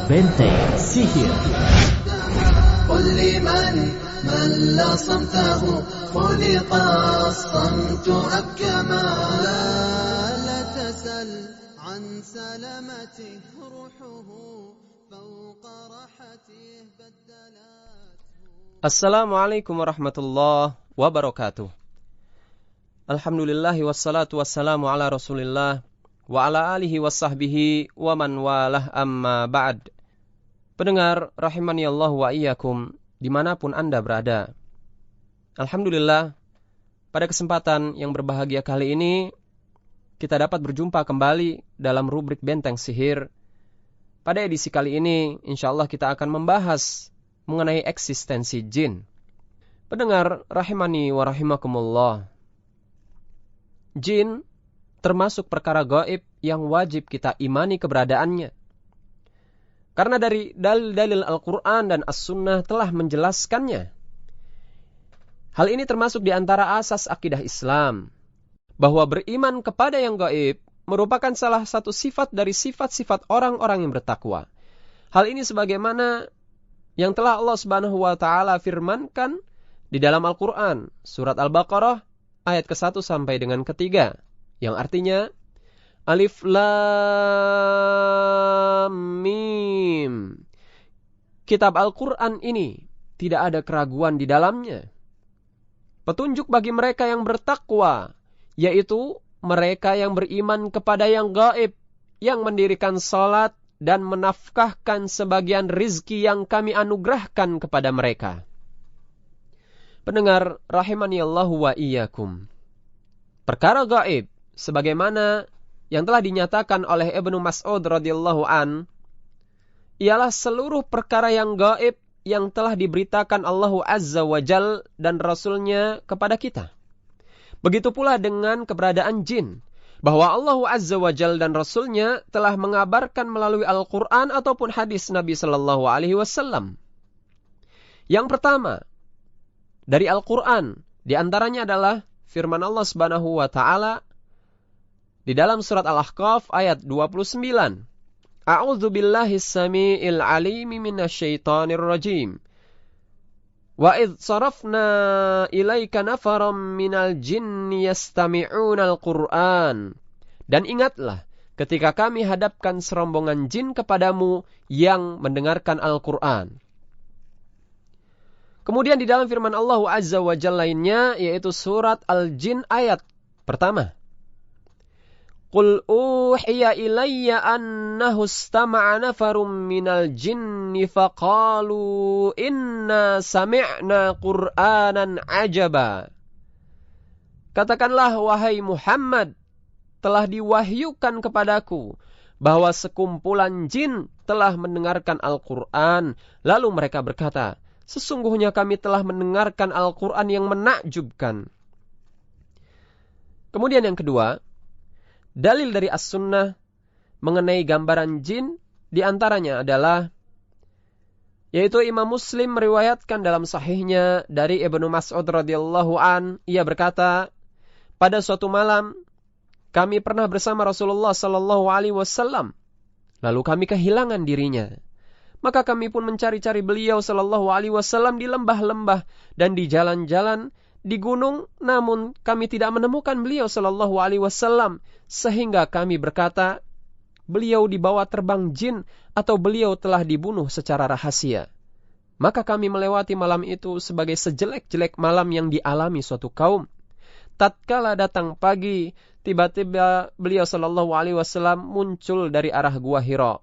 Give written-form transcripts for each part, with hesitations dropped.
Benteng Sihir. قل لمن مل صمته خلق الصمت أبكما لا تسل عن سلامته روحه فوق راحته بدلات. Assalamualaikum warahmatullahi wabarakatuh. Alhamdulillahi wassalatu wassalamu ala rasulillah wa ala alihi wassahbihi wa man walah amma ba'd. Pendengar rahimani Allah wa iyyakum dimanapun Anda berada. Alhamdulillah, pada kesempatan yang berbahagia kali ini kita dapat berjumpa kembali dalam rubrik Benteng Sihir. Pada edisi kali ini insyaallah kita akan membahas mengenai eksistensi jin. Pendengar rahimani wa rahimakumullah, jin termasuk perkara gaib yang wajib kita imani keberadaannya. Karena dari dalil-dalil Al-Quran dan As-Sunnah telah menjelaskannya. Hal ini termasuk di antara asas akidah Islam, bahwa beriman kepada yang gaib merupakan salah satu sifat dari sifat-sifat orang-orang yang bertakwa. Hal ini sebagaimana yang telah Allah Subhanahu wa taala firmankan di dalam Al-Quran, surat Al-Baqarah ayat ke-1 sampai dengan ke-3, yang artinya Alif Lam Mim. Kitab Al-Quran ini tidak ada keraguan di dalamnya. Petunjuk bagi mereka yang bertakwa, yaitu mereka yang beriman kepada yang gaib, yang mendirikan salat dan menafkahkan sebagian rizki yang kami anugerahkan kepada mereka. Pendengar rahimani Allah wa iyyakum. Perkara gaib sebagaimana yang telah dinyatakan oleh Ibnu Mas'ud radhiyallahu an, ialah seluruh perkara yang gaib yang telah diberitakan Allah Azza wa Jal dan Rasulnya kepada kita. Begitu pula dengan keberadaan jin, bahwa Allah Azza wa Jal dan Rasulnya telah mengabarkan melalui Al-Quran ataupun hadis Nabi Sallallahu Alaihi Wasallam. Yang pertama, dari Al-Quran, di antaranya adalah firman Allah Subhanahu wa Ta'ala di dalam surat Al-Ahqaf ayat 29. A'udzu billahis samii'il 'aliimi minasyaitonir rajim. Wa idz sarafna ilaika nafaram minal jinni yastami'unal Qur'an. Dan ingatlah ketika kami hadapkan serombongan jin kepadamu yang mendengarkan Al-Qur'an. Kemudian di dalam firman Allah Azza wa Jalla lainnya, yaitu surat Al-Jin ayat pertama. Qul uhiya ilayya annahu istama'a nafarum minal jinni faqalu inna sami'na qur'anan ajaba. Katakanlah wahai Muhammad, telah diwahyukan kepadaku bahwa sekumpulan jin telah mendengarkan Al-Qur'an. Lalu mereka berkata, sesungguhnya kami telah mendengarkan Al-Qur'an yang menakjubkan. Kemudian yang kedua, dalil dari As-Sunnah mengenai gambaran jin diantaranya adalah, yaitu Imam Muslim meriwayatkan dalam sahihnya dari Ibnu Mas'ud radhiyallahu an, ia berkata, pada suatu malam kami pernah bersama Rasulullah sallallahu alaihi wasallam, lalu kami kehilangan dirinya. Maka kami pun mencari-cari beliau sallallahu alaihi wasallam di lembah-lembah dan di jalan-jalan, di gunung, namun kami tidak menemukan beliau sallallahu alaihi wasallam, sehingga kami berkata, beliau dibawa terbang jin atau beliau telah dibunuh secara rahasia. Maka kami melewati malam itu sebagai sejelek-jelek malam yang dialami suatu kaum. Tatkala datang pagi, tiba-tiba beliau sallallahu alaihi wasallam muncul dari arah gua Hira.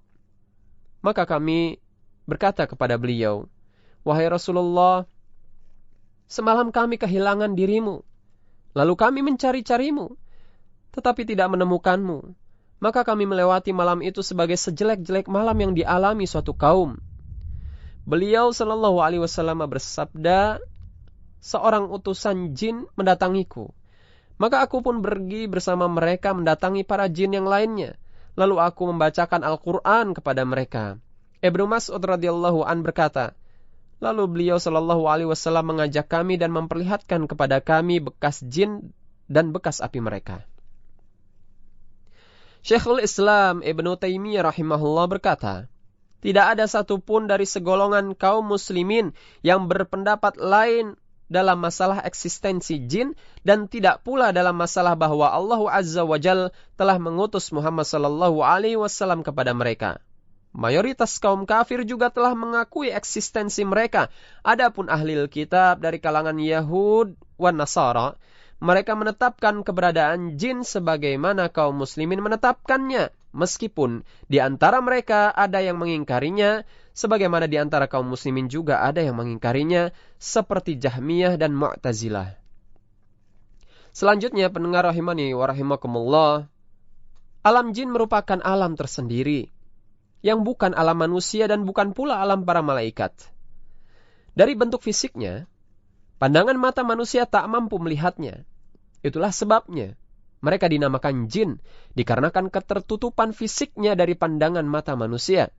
Maka kami berkata kepada beliau, wahai Rasulullah, semalam kami kehilangan dirimu, lalu kami mencari-carimu, tetapi tidak menemukanmu. Maka kami melewati malam itu sebagai sejelek-jelek malam yang dialami suatu kaum. Beliau sallallahu alaihi wasallam bersabda, seorang utusan jin mendatangiku. Maka aku pun pergi bersama mereka mendatangi para jin yang lainnya. Lalu aku membacakan Al-Quran kepada mereka. Ibnu Mas'ud radhiyallahu an berkata, lalu beliau sallallahu alaihi wasallam mengajak kami dan memperlihatkan kepada kami bekas jin dan bekas api mereka. Syekhul Islam Ibnu Taimiyah rahimahullah berkata, Tidak ada satupun dari segolongan kaum muslimin yang berpendapat lain dalam masalah eksistensi jin, dan tidak pula dalam masalah bahwa Allah Azza wa Jal telah mengutus Muhammad sallallahu alaihi wasallam kepada mereka. Mayoritas kaum kafir juga telah mengakui eksistensi mereka. Adapun ahli kitab dari kalangan Yahud wan Nasara, mereka menetapkan keberadaan jin sebagaimana kaum muslimin menetapkannya, meskipun di antara mereka ada yang mengingkarinya, sebagaimana di antara kaum muslimin juga ada yang mengingkarinya, seperti Jahmiyah dan Mu'tazilah. Selanjutnya, pendengar rahimani wa rahimakumullah, alam jin merupakan alam tersendiri, yang bukan alam manusia dan bukan pula alam para malaikat. Dari bentuk fisiknya, pandangan mata manusia tak mampu melihatnya. Itulah sebabnya mereka dinamakan jin, dikarenakan ketertutupan fisiknya dari pandangan mata manusia.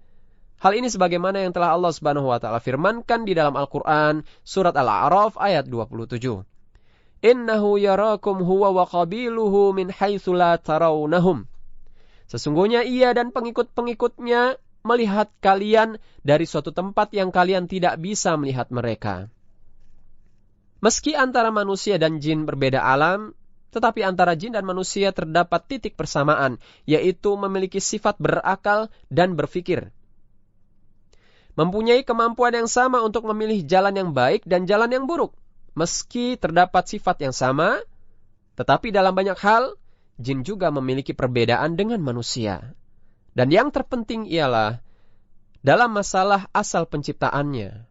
Hal ini sebagaimana yang telah Allah Subhanahu wa taala firmankan di dalam Al-Qur'an surat Al-A'raf ayat 27. Innahu yarakum huwa wa qabiluhu min haitsu la tarawnahum. Sesungguhnya ia dan pengikut-pengikutnya melihat kalian dari suatu tempat yang kalian tidak bisa melihat mereka. Meski antara manusia dan jin berbeda alam, tetapi antara jin dan manusia terdapat titik persamaan, yaitu memiliki sifat berakal dan berfikir. Mempunyai kemampuan yang sama untuk memilih jalan yang baik dan jalan yang buruk. Meski terdapat sifat yang sama, tetapi dalam banyak hal, jin juga memiliki perbedaan dengan manusia. Dan yang terpenting ialah dalam masalah asal penciptaannya.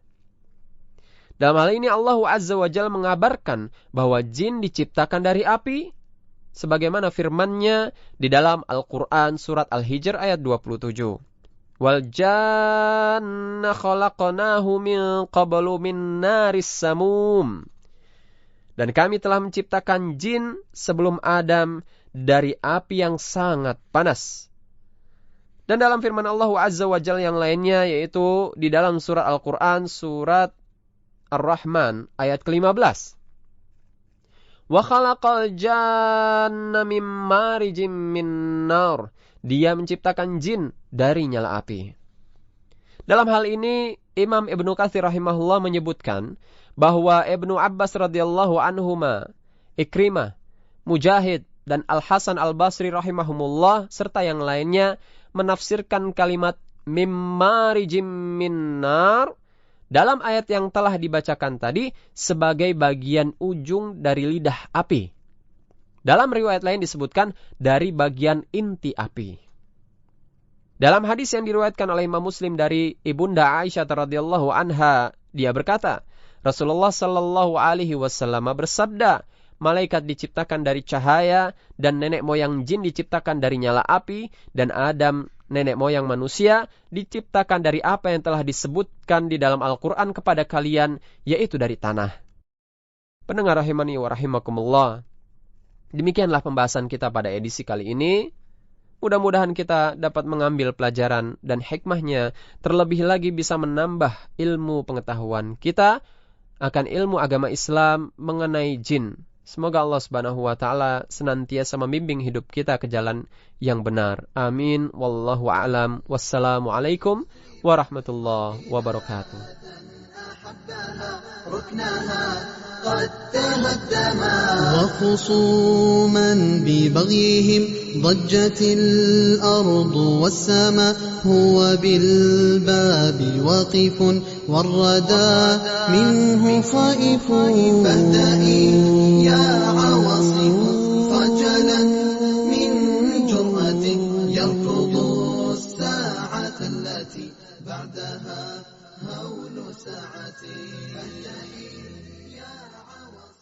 Dalam hal ini Allah Azza wa Jalla mengabarkan bahwa jin diciptakan dari api, sebagaimana firman-Nya di dalam Al-Quran surat Al-Hijr ayat 27. Wal janna khalaqnahu min qablu min naris samum. Dan kami telah menciptakan jin sebelum Adam dari api yang sangat panas. Dan dalam firman Allah Azza wa Jalla yang lainnya, yaitu di dalam surat Al-Quran surat Ar-Rahman ayat ke-15. Wa khalaqal janna mim marijim min nar. Dia menciptakan jin dari nyala api. Dalam hal ini Imam Ibnu Katsir rahimahullah menyebutkan bahwa Ibnu Abbas radhiyallahu anhuma, Ikrimah, Mujahid dan Al-Hasan Al-Basri rahimahumullah serta yang lainnya menafsirkan kalimat mim marijim min nar dalam ayat yang telah dibacakan tadi sebagai bagian ujung dari lidah api. Dalam riwayat lain disebutkan dari bagian inti api. Dalam hadis yang diriwayatkan oleh Imam Muslim dari Ibunda Aisyah radhiyallahu anha, dia berkata, Rasulullah sallallahu alaihi wasallam bersabda, malaikat diciptakan dari cahaya dan nenek moyang jin diciptakan dari nyala api, dan Adam, nenek moyang manusia, diciptakan dari apa yang telah disebutkan di dalam Al-Quran kepada kalian, yaitu dari tanah. Pendengar rahimani wa rahimakumullah, demikianlah pembahasan kita pada edisi kali ini. Mudah-mudahan kita dapat mengambil pelajaran dan hikmahnya, terlebih lagi bisa menambah ilmu pengetahuan kita akan ilmu agama Islam mengenai jin. Semoga Allah Subhanahu wa taala senantiasa membimbing hidup kita ke jalan yang benar. Amin. Wallahu a'lam. Wassalamualaikum warahmatullahi wabarakatuh. قد تهدما وخصوما ببغيهم ضجت الأرض والسماء هو بالباب واقف والردى منه خائف فاهدئي يا عواصف خجلا من جرأة يركض الساعة التي بعدها هول ساعتي فاهدئي يا عواصف